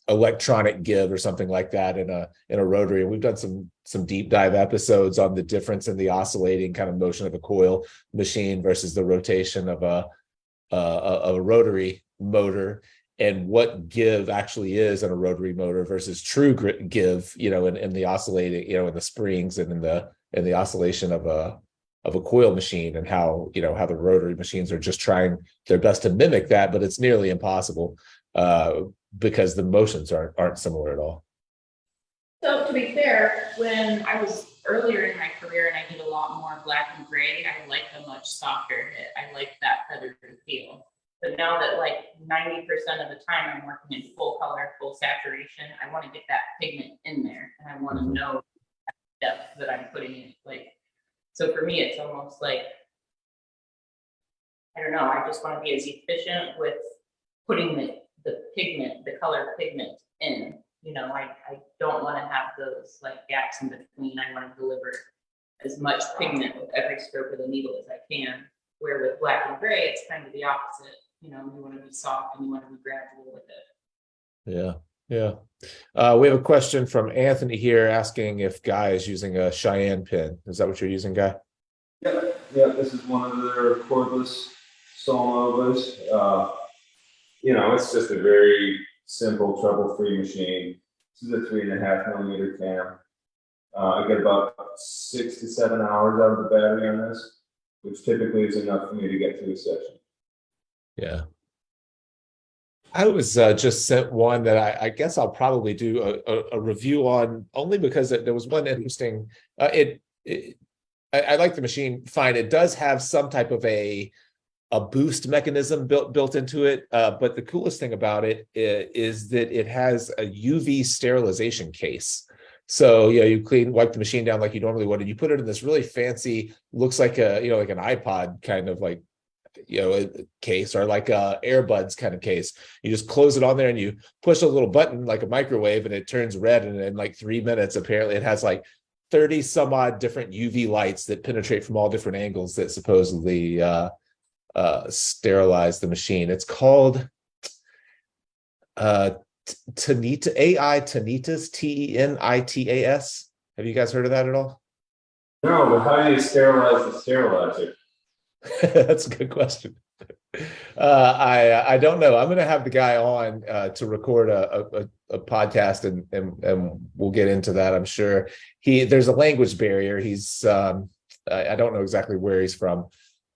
electronic give or something like that in a rotary. And we've done some deep dive episodes on the difference in the oscillating kind of motion of a coil machine versus the rotation of a rotary motor, and what give actually is in a rotary motor versus true give, in the oscillating, in the springs and in the oscillation of a coil machine, and how the rotary machines are just trying their best to mimic that, but it's nearly impossible because the motions aren't similar at all. So to be fair, when I was earlier in my career and I did a lot more black and gray, I liked a much softer hit. I liked that feathered feel. But now that like 90% of the time I'm working in full color, full saturation, I want to get that pigment in there, and I want to know the depth that I'm putting in. Like, so for me, it's almost like, I don't know, I just want to be as efficient with putting the pigment, the color pigment in. I don't want to have those like gaps in between. I want to deliver as much pigment with every stroke of the needle as I can. Where with black and gray, it's kind of the opposite. You want to be soft and you want to be gradual with it. Yeah. We have a question from Anthony here asking if Guy is using a Cheyenne pin. Is that what you're using, Guy? Yeah. This is one of their cordless Solnovas. It's just a very simple, trouble-free machine. This is a 3.5 millimeter cam. I get about 6 to 7 hours out of the battery on this, which typically is enough for me to get through a session. Yeah. I was just sent one that I guess I'll probably do a review on, only because there was one interesting. I like the machine fine. It does have some type of a boost mechanism built into it, but the coolest thing about it is that it has a UV sterilization case. So you wipe the machine down like you normally would, and you put it in this really fancy, looks like like an iPod kind of like a case, or like a earbuds kind of case. You just close it on there and you push a little button like a microwave, and it turns red, and in like 3 minutes apparently it has like 30 some odd different UV lights that penetrate from all different angles that supposedly sterilize the machine. It's called Tanitas, Tenitas. Have you guys heard of that at all? No, but how do you sterilize the sterilizer? That's a good question. I don't know. I'm going to have the guy on to record a podcast, and we'll get into that. I'm sure there's a language barrier. He's I don't know exactly where he's from,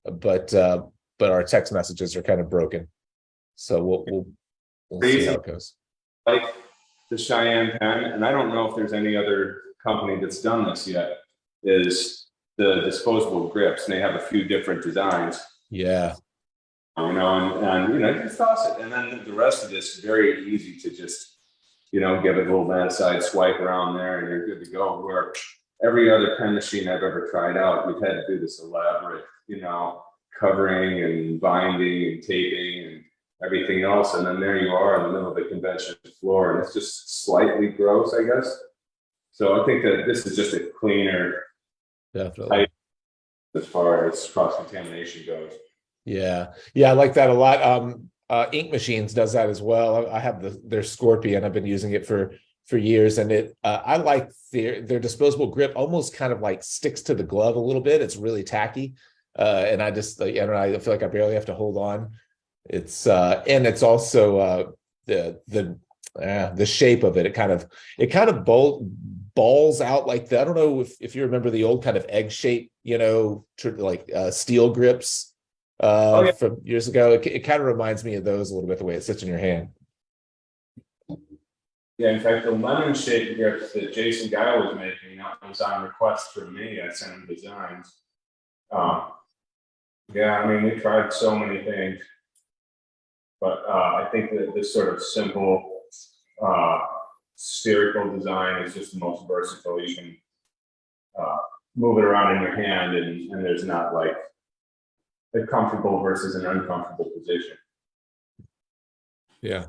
but our text messages are kind of broken. So we'll see how it goes. Like the Cheyenne pen, and I don't know if there's any other company that's done this yet, is the disposable grips, and they have a few different designs. Yeah. And you just toss it, and then the rest of this is very easy to just, give it a little bad side swipe around there, and you're good to go. Where every other pen machine I've ever tried out, we've had to do this elaborate, covering and binding and taping and everything else, and then there you are in the middle of the convention floor, and it's just slightly gross, I guess. So I think that this is just a cleaner, definitely, as far as cross-contamination goes. Yeah, I like that a lot. Ink Machines does that as well. I have their Scorpion. I've been using it for years, and I like their disposable grip. Almost kind of like sticks to the glove a little bit. It's really tacky, and I just I don't know. I feel like I barely have to hold on. It's and it's also the shape of it. It kind of balls out like that. I don't know if you remember the old kind of egg shape, like steel grips from years ago. It kind of reminds me of those a little bit, the way it sits in your hand. Yeah, in fact, the lemon shaped grips that Jason Guy was making, that was on request from me. I sent him designs. Yeah, I mean, we tried so many things, but I think that this sort of simple spherical design is just the most versatile. You can move it around in your hand, and there's not like a comfortable versus an uncomfortable position. Yeah.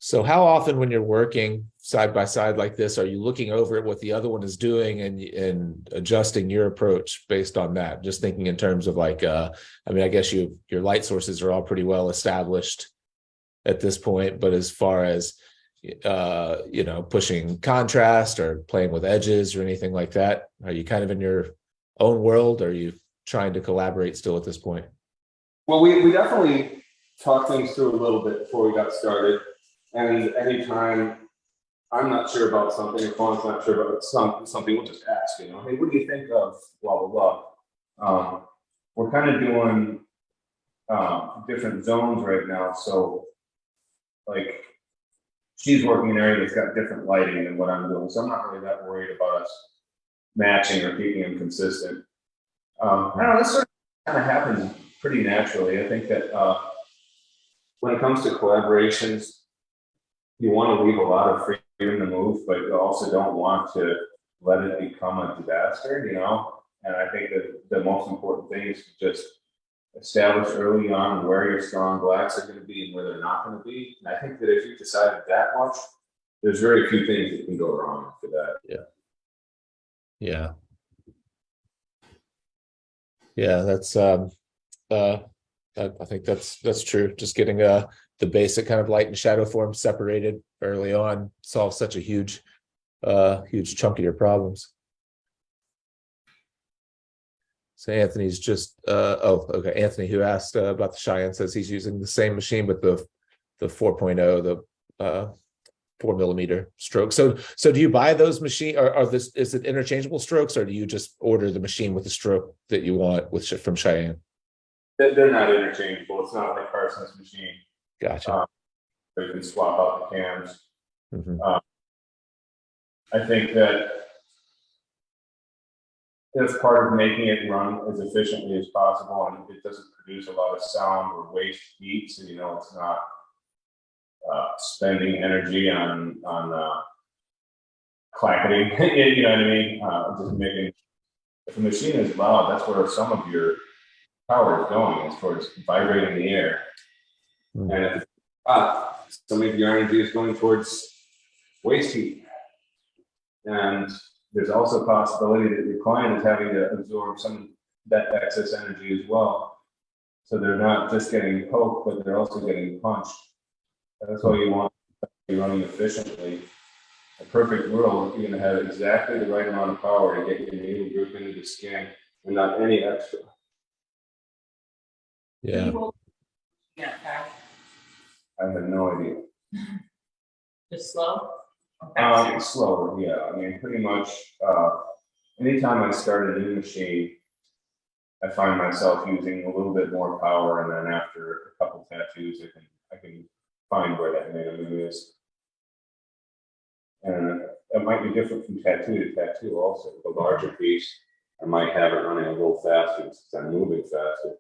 So how often when you're working side by side like this, are you looking over at what the other one is doing and adjusting your approach based on that? Just thinking in terms of like, I mean, I guess your light sources are all pretty well established at this point, but as far as, pushing contrast or playing with edges or anything like that, are you kind of in your own world? Or are you trying to collaborate still at this point? Well, we definitely talked things through a little bit before we got started. And anytime I'm not sure about something, or Fawn's not sure about something, we'll just ask, hey, what do you think of blah, blah, blah. We're kind of doing different zones right now. So like she's working in an area that's got different lighting than what I'm doing. So I'm not really that worried about us matching or keeping them consistent. I don't know, this sort of kind of happened pretty naturally. I think that when it comes to collaborations, you want to leave a lot of freedom to move, but you also don't want to let it become a disaster, And I think that the most important thing is to just establish early on where your strong blacks are going to be and where they're not going to be. And I think that if you've decided that much, there's very few things that can go wrong after that. Yeah, that's I think that's true. Just getting the basic kind of light and shadow form separated early on solves such a huge chunk of your problems. So Anthony's just Anthony, who asked about the Cheyenne, says he's using the same machine with the 4.0, the 4mm stroke. So do you buy those machine, or is it interchangeable strokes, or do you just order the machine with the stroke that you want from Cheyenne? They're not interchangeable. It's not like Carson's machine. Gotcha. But you can swap out the cams. Mm-hmm. I think that it's part of making it run as efficiently as possible, and it doesn't produce a lot of sound or waste heat, so it's not spending energy on clacketing. You know what I mean? Just making, if the machine is loud, that's where some of your power is going, as far as vibrating the air. Mm-hmm. And if it's hot, some of your energy is going towards waste heat. And there's also a possibility that your client is having to absorb some of that excess energy as well. So they're not just getting poked, but they're also getting punched. And that's why you want to be running efficiently. A perfect world, you're going to have exactly the right amount of power to get your needle group into the skin and not any extra. Yeah. I have no idea. Just slow? Slower, yeah. I mean, pretty much anytime I start a new machine, I find myself using a little bit more power, and then after a couple tattoos, I can find where that minimum is. And it might be different from tattoo to tattoo also. The larger piece, I might have it running a little faster since I'm moving faster.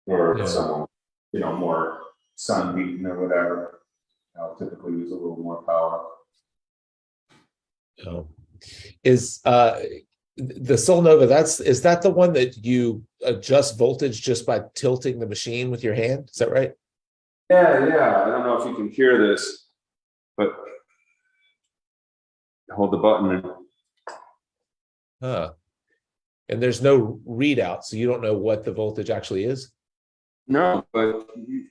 Or someone, more sun beaten or whatever. I'll typically use a little more power. Oh. Is the Solnova, is that the one that you adjust voltage just by tilting the machine with your hand? Is that right? Yeah. I don't know if you can hear this, but hold the button. And there's no readout, so you don't know what the voltage actually is? No, but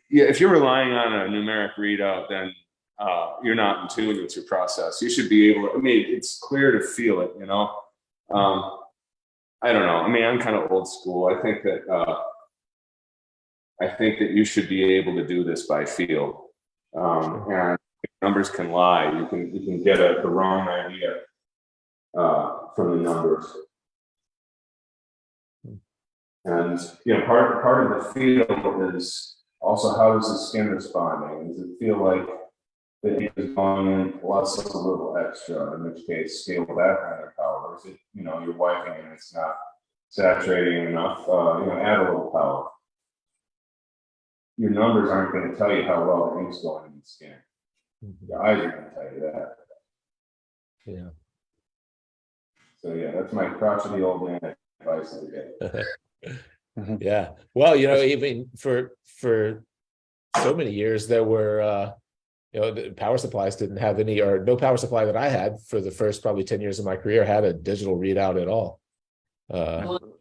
yeah, if you're relying on a numeric readout, then you're not in tune with your process. You should be able to, it's clear to feel it, I don't know. I mean, I'm kind of old school. I think that you should be able to do this by feel, and numbers can lie. You can get the wrong idea from the numbers, and part of the feel is also how is the skin responding? Does it feel like the ink is going in plus a little extra? In which case, scale that kind of power. Or is it you're wiping and it's not saturating enough? Add a little power. Your numbers aren't going to tell you how well the ink's going in the skin. Your eyes are going to tell you that. Yeah. So yeah, that's my crotchety old man advice of the day. Yeah. Well, even for so many years there were the power supplies didn't have any, or no power supply that I had for the first probably 10 years of my career had a digital readout at all.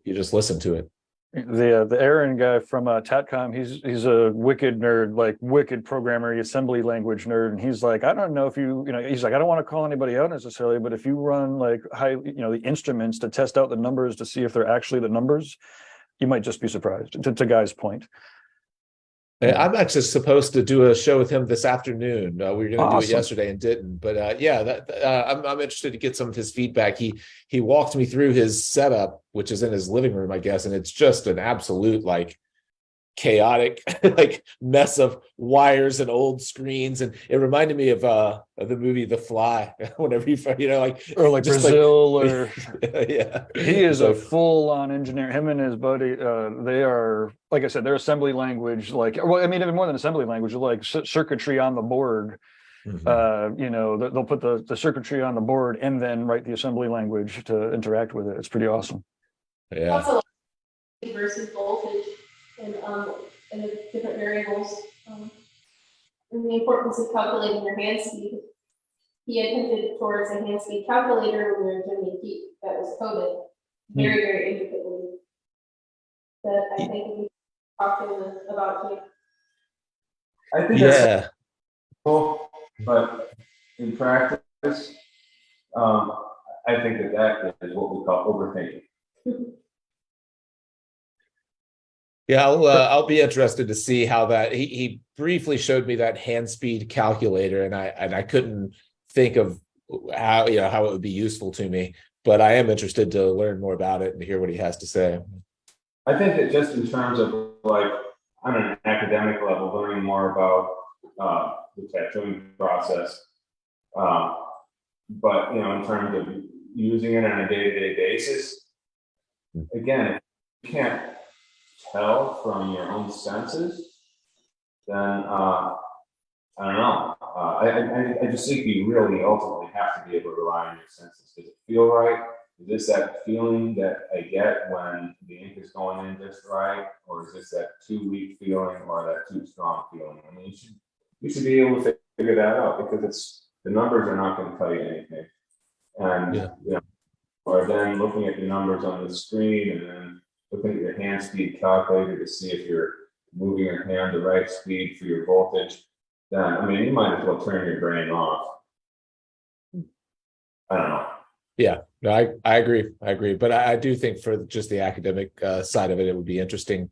You just listen to it. The Aaron guy from TatCom, he's a wicked nerd, like wicked programmer, assembly language nerd, and he's like, I don't know if he's like, I don't want to call anybody out necessarily, but if you run like the instruments to test out the numbers to see if they're actually the numbers, you might just be surprised. To Guy's point. I'm actually supposed to do a show with him this afternoon. We were going to do it yesterday and didn't, but I'm interested to get some of his feedback. He walked me through his setup, which is in his living room, I guess, and it's just an absolute like chaotic like mess of wires and old screens, and it reminded me of the movie The Fly. Whenever or like Brazil, or yeah, he is a full-on engineer. Him and his buddy, they are, like I said, they're assembly language. Even more than assembly language, like circuitry on the board. They'll put the circuitry on the board and then write the assembly language to interact with it. It's pretty awesome. Yeah. Also, versus voltage and the different variables, and the importance of calculating your hand speed. He had hinted towards a hand speed calculator when we were doing the heat that was coded very, very intricately. That I think we talked to him about too. I think that's cool, but in practice, I think that is what we call overthinking. Yeah, I'll be interested to see how that. He briefly showed me that hand speed calculator, and I couldn't think of how it would be useful to me. But I am interested to learn more about it and hear what he has to say. I think that just in terms of like on an academic level, learning more about the tattooing process, but in terms of using it on a day-to-day basis, again, if you can't tell from your own senses, then I don't know. I just think you really ultimately have to be able to rely on your senses. Does it feel right? Is this that feeling that I get when the ink is going in just right, or is this that too weak feeling or that too strong feeling? I mean, you should be able to figure that out, because the numbers are not going to tell you anything. And or then looking at the numbers on the screen and then looking at your hand speed calculator to see if you're moving your hand the right speed for your voltage, then you might as well turn your brain off. I don't know. Yeah, no, I agree. But I do think for just the academic side of it, it would be interesting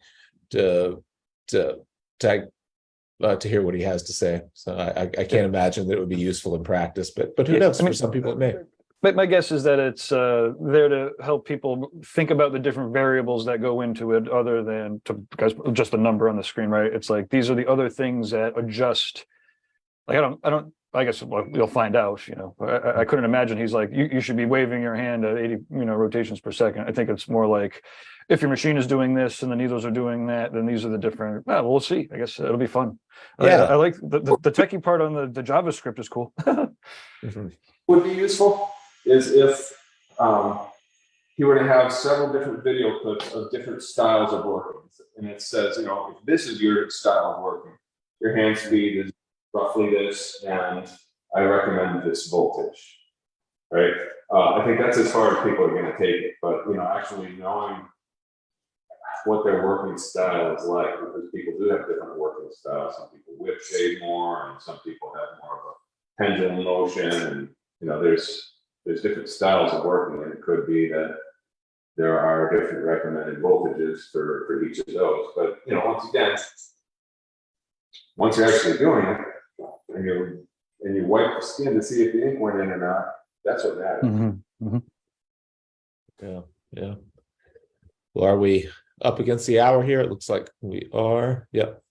to hear what he has to say. So I can't imagine that it would be useful in practice, but who knows? For some people, it may. But my guess is that it's there to help people think about the different variables that go into it, other than just a number on the screen, right? It's like these are the other things that adjust. Like I guess you'll find out. I couldn't imagine he's like you should be waving your hand at 80 rotations per second. I think it's more like if your machine is doing this and the needles are doing that, then these are the different. Well, we'll see. I guess it'll be fun. Yeah, I like the techie part on the JavaScript is cool. Would be useful is if he were to have several different video clips of different styles of working, and it says, if this is your style of working, your hand speed is roughly this, and I recommend this voltage, right? I think that's as far as people are going to take it, but actually knowing what their working style is like, because people do have different working styles. Some people whip shade more, and some people have more of a pendulum motion, and there's different styles of working, and it could be that there are different recommended voltages for each of those. But, you know, once again, once you're actually doing it, and you wipe the skin to see if the ink went in or not, that's what matters. Mm-hmm. Mm-hmm. Yeah. Well, are we up against the hour here? It looks like we are. Yep.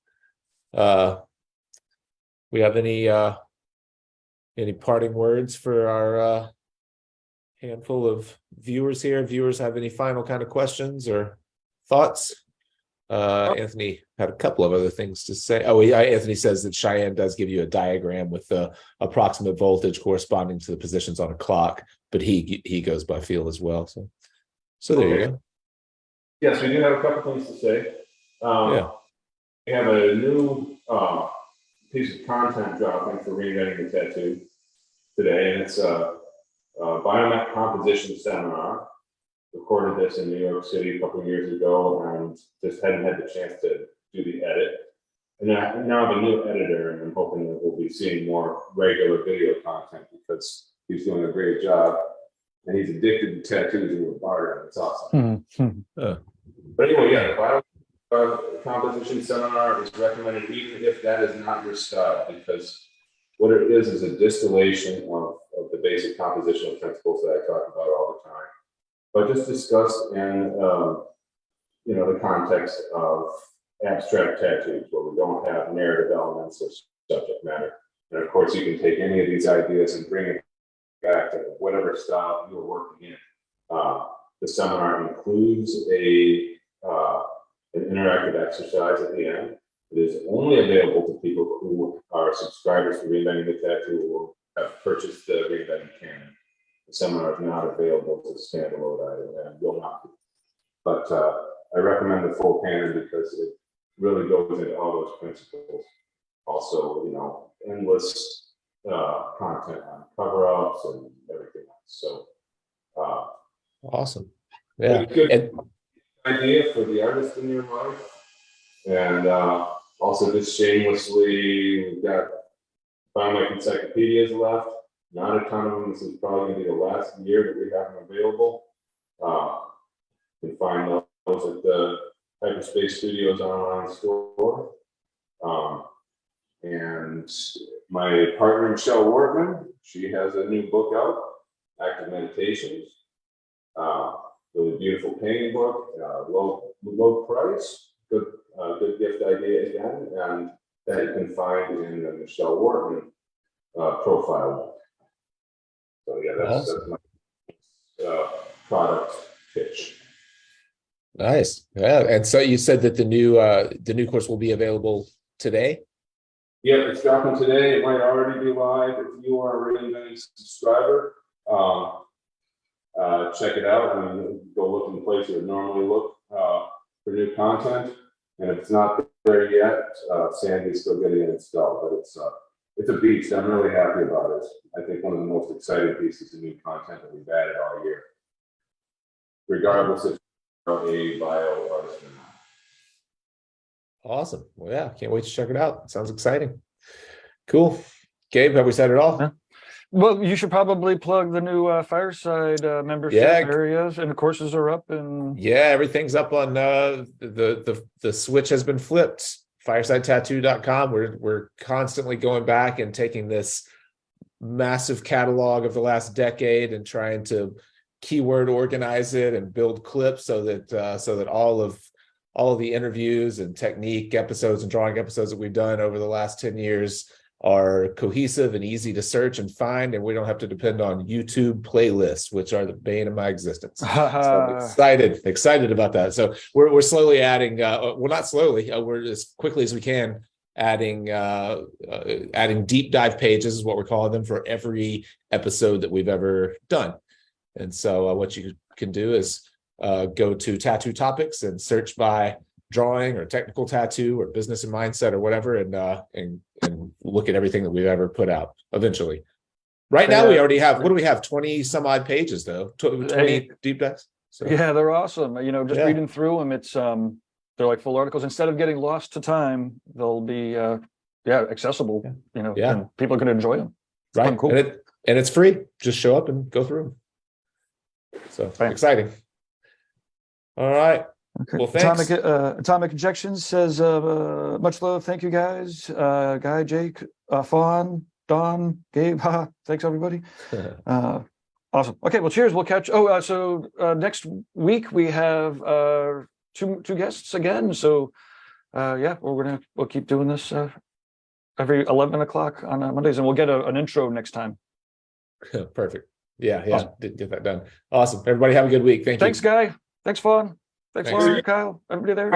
We have any parting words for our handful of viewers here? Viewers have any final kind of questions or thoughts? Anthony had a couple of other things to say. Anthony says that Cheyenne does give you a diagram with the approximate voltage corresponding to the positions on a clock, but he goes by feel as well. So there you go. Yes, we do have a couple things to say. We have a new piece of content dropping for Reinventing the Tattoo today, and it's a biomet composition seminar. Recorded this in New York City a couple of years ago, and just hadn't had the chance to do the edit. And I now have a new editor, and I'm hoping that we'll be seeing more regular video content because he's doing a great job, and he's addicted to tattoos and with barter, and it's awesome. But anyway, the composition seminar is recommended even if that is not your style, because what it is a distillation of the basic compositional principles that I talk about all the time, but just discussed in the context of abstract tattoos where we don't have narrative elements or subject matter. And of course, you can take any of these ideas and bring it back to whatever style you're working in. The seminar includes an interactive exercise at the end. It is only available to people who are subscribers to Reinventing the Tattoo or have purchased the Reinventing Canon. The seminar is not available as a standalone item and will not be. But I recommend the full Canon because it really goes into all those principles. Also, endless content on cover-ups and everything else. So awesome. Yeah. Good idea for the artist in your life. And also just shamelessly, we've got Biomet encyclopedias left. Not a ton of them. This is probably going to be the last year that we have them available. You can find those at the Hyperspace Studios online store. And my partner, Michelle Wortman, she has a new book out, Active Meditations. Really beautiful painting book, low price, good gift idea again, and that you can find in the Michelle Wortman profile. So yeah, that's my product pitch. Nice. Yeah. And so you said that the new course will be available today? Yeah, it's dropping today. It might already be live. If you are a Reinventing subscriber, check it out and go look in the place you would normally look for new content. And if it's not there yet, Sandy's still getting it installed, but it's a beast. I'm really happy about it. I think one of the most exciting pieces of new content that we've added all year, regardless if you're a bio artist or not. Awesome. Well, yeah, can't wait to check it out. Sounds exciting. Cool. Gabe, have we said it all? Yeah. Well, you should probably plug the new Fireside membership areas, and the courses are up. And everything's up on the switch has been flipped. FiresideTattoo.com. We're constantly going back and taking this massive catalog of the last decade and trying to keyword organize it and build clips so that all of the interviews and technique episodes and drawing episodes that we've done over the last 10 years are cohesive and easy to search and find, and we don't have to depend on YouTube playlists, which are the bane of my existence. So I'm excited about that. So we're slowly adding, not slowly, we're as quickly as we can adding deep dive pages is what we're calling them for every episode that we've ever done. And so what you can do is go to Tattoo Topics and search by drawing or technical tattoo or business and mindset or whatever, and look at everything that we've ever put out eventually. Right now, we already have, what do we have? 20 some odd pages though, 20 deep dives. So. Yeah, they're awesome. Just reading through them, it's they're like full articles. Instead of getting lost to time, they'll be accessible, and people can enjoy them. Right. Cool. And it's free. Just show up and go through them. So exciting. All right. Okay. Well, thanks. Atomic Injections says, much love. Thank you guys. Guy, Jake, Fawn, Don, Gabe. Thanks everybody. Awesome. Okay. Well, cheers. We'll catch. So next week we have two guests again. So we'll keep doing this every 11 o'clock on Mondays, and we'll get an intro next time. Perfect. Yeah. Awesome. Did get that done. Awesome. Everybody have a good week. Thank you. Thanks, Guy. Thanks, Fawn. Thanks, Thanks. Lauren, Kyle, everybody there.